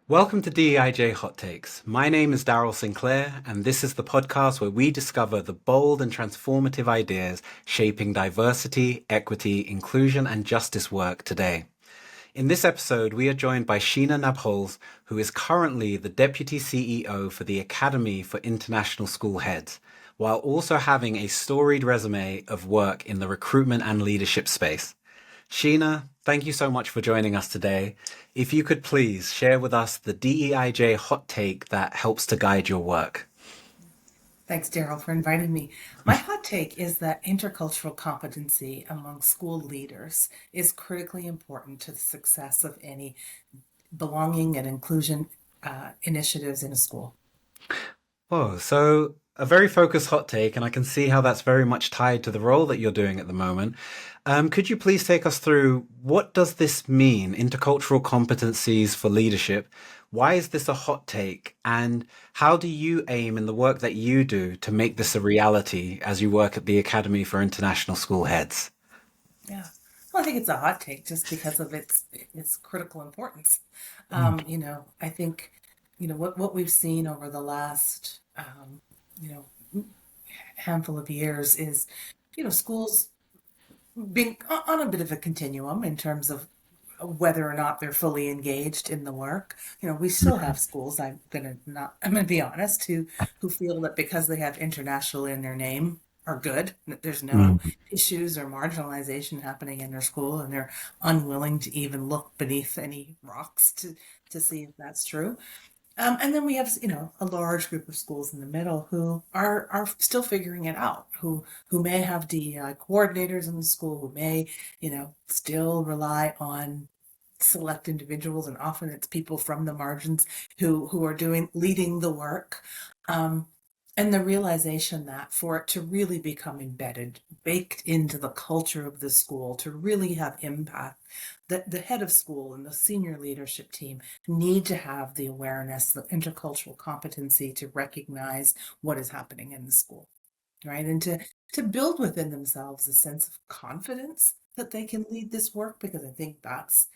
Welcome to DEIJ Hot Takes. My name is Daryl Sinclair, and this is the podcast where we discover the bold and transformative ideas shaping diversity, equity, inclusion, and justice work today. In this episode, we are joined by Sheena Nabholz, who is currently the Deputy CEO for the Academy for International School Heads, while also having a storied resume of work in the recruitment and leadership space. Sheena, thank you so much for joining us today. If you could please share with us the DEIJ hot take that helps to guide your work. Thanks, Daryl, for inviting me. My hot take is that intercultural competency among school leaders is critically important to the success of any belonging and inclusion initiatives in a school. Oh, so a very focused hot take, and I can see how that's very much tied to the role that you're doing at the moment. Could you please take us through what does this mean, intercultural competencies for leadership? Why is this a hot take? And how do you aim in the work that you do to make this a reality as you work at the Academy for International School Heads? Yeah. Well, I think it's a hot take just because of its critical importance. Mm. I think, what we've seen over the last, you know, handful of years is, schools being on a bit of a continuum in terms of whether or not they're fully engaged in the work. We still have schools, I'm gonna be honest, who feel that because they have international in their name are good, that there's no Mm. issues or marginalization happening in their school, and they're unwilling to even look beneath any rocks to see if that's true. And then we have, a large group of schools in the middle who are still figuring it out, who may have DEI coordinators in the school, who may, still rely on select individuals, and often it's people from the margins who are leading the work. Um, and the realization that for it to really become embedded, baked into the culture of the school, to really have impact, that the head of school and the senior leadership team need to have the awareness, the intercultural competency to recognize what is happening in the school, right? And to build within themselves a sense of confidence that they can lead this work, because I think that's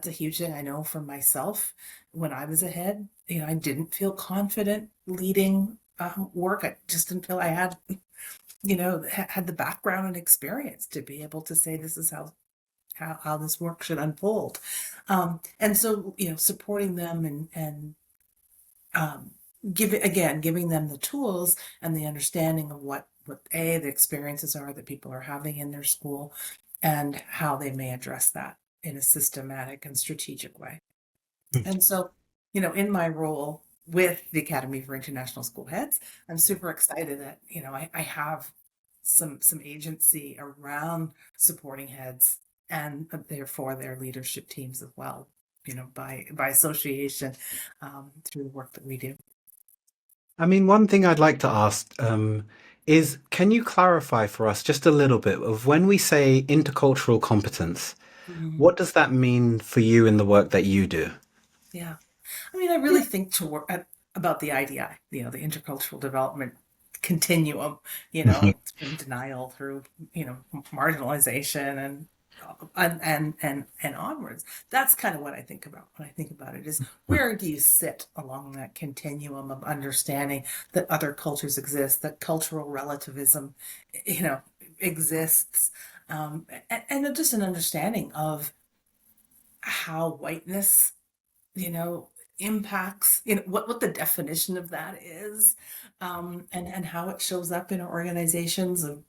a huge thing. I know for myself, when I was ahead, I didn't feel confident leading work. I just didn't feel I had, had the background and experience to be able to say this is how this work should unfold. And so, supporting them and um, giving them the tools and the understanding of what the experiences are that people are having in their school, and how they may address that in a systematic and strategic way. And so, in my role with the Academy for International School Heads, I'm super excited that, I have some agency around supporting heads, and therefore their leadership teams as well, by association, through the work that we do. I mean, one thing I'd like to ask is can you clarify for us just a little bit of when we say intercultural competence, Mhm. what does that mean for you in the work that you do? Yeah. I mean, I really think about the IDI, the intercultural development continuum. It's been denial through, marginalization and onwards. That's kind of what I think about when I think about it, is where do you sit along that continuum of understanding that other cultures exist, that cultural relativism, you know, exists, and just an understanding of how whiteness, you know, impacts, what the definition of that is, and how it shows up in our organizations of,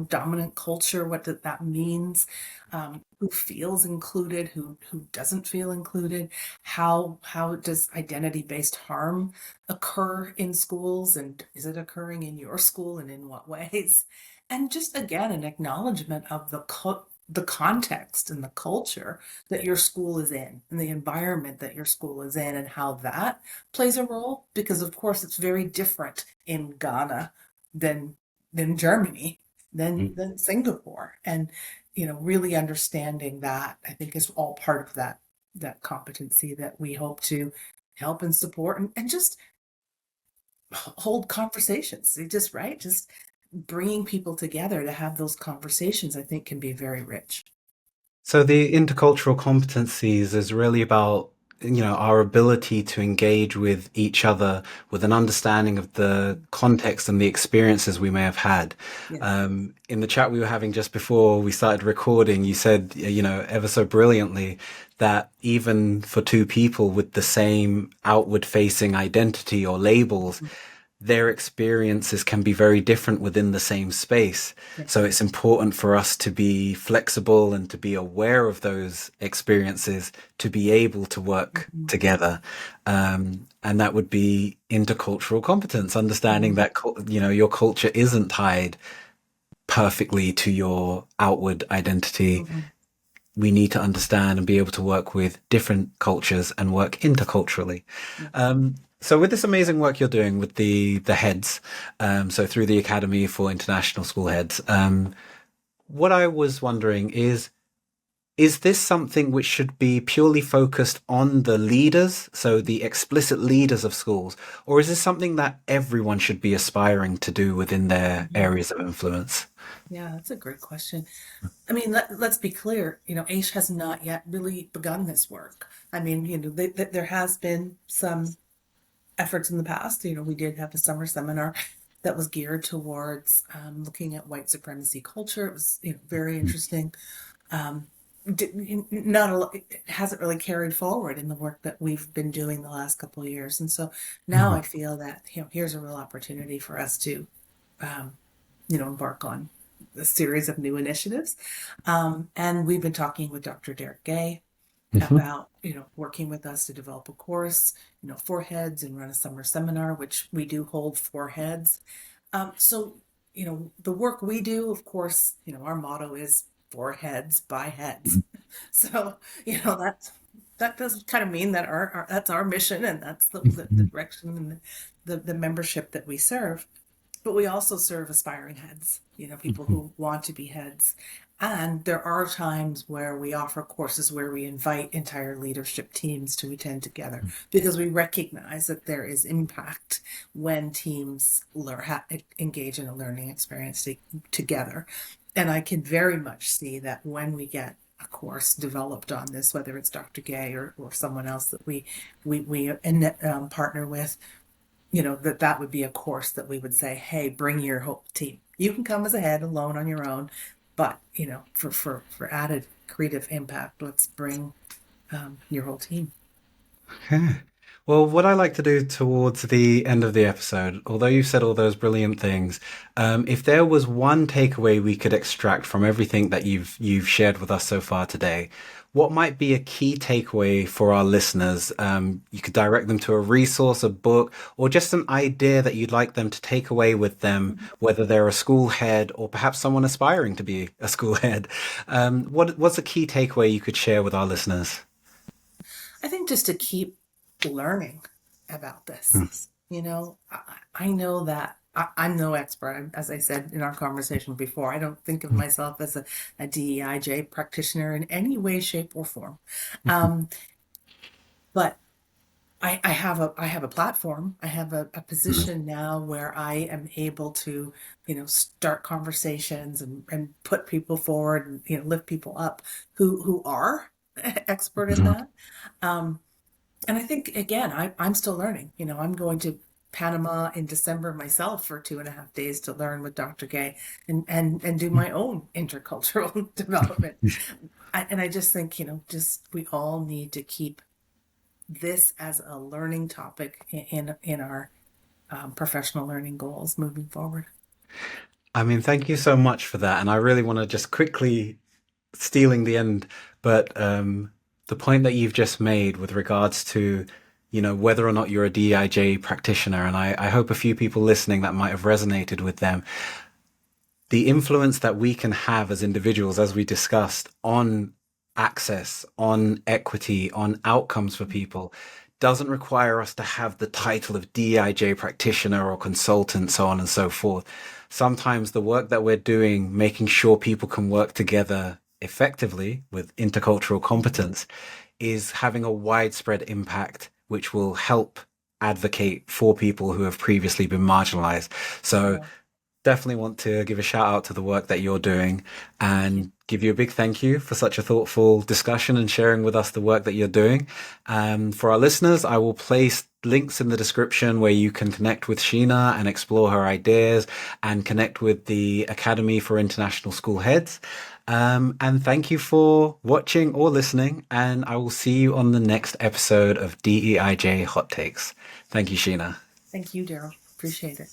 dominant culture, what that means, who feels included, who doesn't feel included, how does identity-based harm occur in schools, and is it occurring in your school, and in what ways? And just again, an acknowledgement of the context and the culture that your school is in, and the environment that your school is in, and how that plays a role, because of course it's very different in Ghana than Germany, than Singapore. And really understanding that, I think, is all part of that competency that we hope to help and support, and just hold conversations. Just bringing people together to have those conversations, I think, can be very rich. So the intercultural competencies is really about our ability to engage with each other with an understanding of the context and the experiences we may have had. Yes. In the chat we were having just before we started recording, you said, ever so brilliantly that even for two people with the same outward facing identity or labels, their experiences can be very different within the same space. So Yes. it's important for us to be flexible and to be aware of those experiences to be able to work Mhm. together. And that would be intercultural competence, understanding Mhm. that, your culture isn't tied perfectly to your outward identity. Mhm. We need to understand and be able to work with different cultures and work interculturally. Yes. So with this amazing work you're doing with the heads, so through the Academy for International School Heads, what I was wondering is this something which should be purely focused on the leaders, so the explicit leaders of schools, or is this something that everyone should be aspiring to do within their Mhm. areas of influence? Yeah, that's a great question. I mean, let's be clear, AISH has not yet really begun this work. I mean, there has been some efforts in the past. We did have a summer seminar that was geared towards looking at white supremacy culture. It was, very interesting. Um, not a lot, it hasn't really carried forward in the work that we've been doing the last couple of years. And so now I feel that, here's a real opportunity for us to, um, embark on a series of new initiatives. And we've been talking with Dr. Derek Gay Mhm. about, working with us to develop a course, for heads and run a summer seminar, which we do hold for heads. So, the work we do, of course, our motto is for heads by heads. So, that does kind of mean that our that's our mission, and that's the direction and the membership that we serve. But we also serve aspiring heads, people who want to be heads. And there are times where we offer courses where we invite entire leadership teams to attend together because we recognize that there is impact when teams engage in a learning experience together. And I can very much see that when we get a course developed on this, whether it's Dr. Gay or someone else that we partner with, that would be a course that we would say, hey, bring your whole team. You can come as a head alone on your own, but for added creative impact, let's bring your whole team. Okay. Well, what I like to do towards the end of the episode, although you've said all those brilliant things, if there was one takeaway we could extract from everything that you've shared with us so far today, what might be a key takeaway for our listeners? You could direct them to a resource, a book, or just an idea that you'd like them to take away with them, whether they're a school head or perhaps someone aspiring to be a school head. What's a key takeaway you could share with our listeners? I think just to keep learning about this. I know that I'm no expert. As I said in our conversation before, I don't think of myself as a DEIJ practitioner in any way, shape, or form. Um, but I have a platform. I have a position now where I am able to, start conversations and put people forward and, lift people up who are expert in that. Um, and I think again, I'm still learning. I'm going to Panama in December myself for 2.5 days to learn with Dr. Gay and do my own intercultural development. And I just think, just we all need to keep this as a learning topic in our professional learning goals moving forward. I mean, thank you so much for that. And I really want to just quickly stealing the end, but the point that you've just made with regards to, whether or not you're a DIJ practitioner, and I hope a few people listening that might have resonated with them, the influence that we can have as individuals, as we discussed, on access, on equity, on outcomes for people, doesn't require us to have the title of DIJ practitioner or consultant, so on and so forth. Sometimes the work that we're doing, making sure people can work together effectively with intercultural competence, is having a widespread impact, which will help advocate for people who have previously been marginalized. So Yeah. definitely want to give a shout out to the work that you're doing Thank you. and give you a big thank you for such a thoughtful discussion and sharing with us the work that you're doing. For our listeners, I will place links in the description where you can connect with Sheena and explore her ideas and connect with the Academy for International School Heads. And thank you for watching or listening. And I will see you on the next episode of DEIJ Hot Takes. Thank you, Sheena. Thank you, Daryl. Appreciate it.